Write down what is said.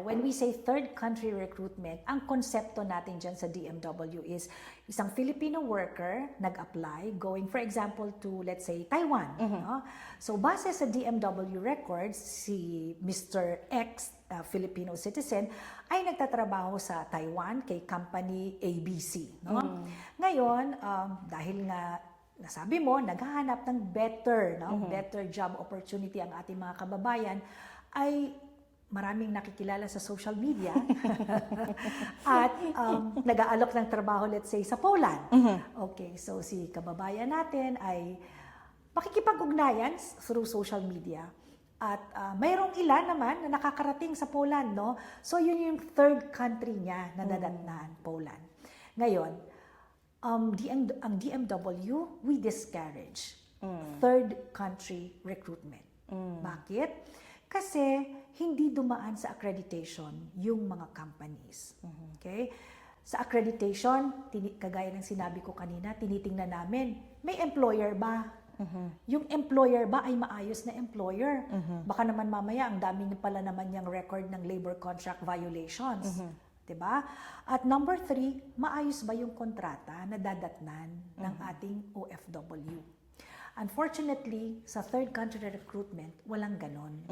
when we say third country recruitment, ang konsepto natin dyan sa DMW is isang Filipino worker nag-apply going, for example, to, let's say, Taiwan. No? So, base sa DMW records, si Mr. X, Filipino citizen, ay nagtatrabaho sa Taiwan kay company ABC. No? Ngayon, dahil nga nasabi mo, naghahanap ng better, better job opportunity ang ating mga kababayan, ay maraming nakikilala sa social media at nag-aalok ng trabaho, let's say, sa Poland. Okay, so si kababayan natin ay makikipag-ugnayan through social media. At mayroong ilan naman na nakakarating sa Poland, no? So yun yung third country niya na nadatnan, Poland. Ngayon, ang DMW, we discourage third country recruitment. Bakit? Kasi hindi dumaan sa accreditation yung mga companies. Okay? Sa accreditation, kagaya ng sinabi ko kanina, tinitingnan namin, may employer ba? Yung employer ba ay maayos na employer? Baka naman mamaya, ang dami niya pala naman yung record ng labor contract violations. Diba? At number 3, maayos ba yung kontrata na dadatnan ng ating OFW? Unfortunately, sa third country recruitment, walang ganon.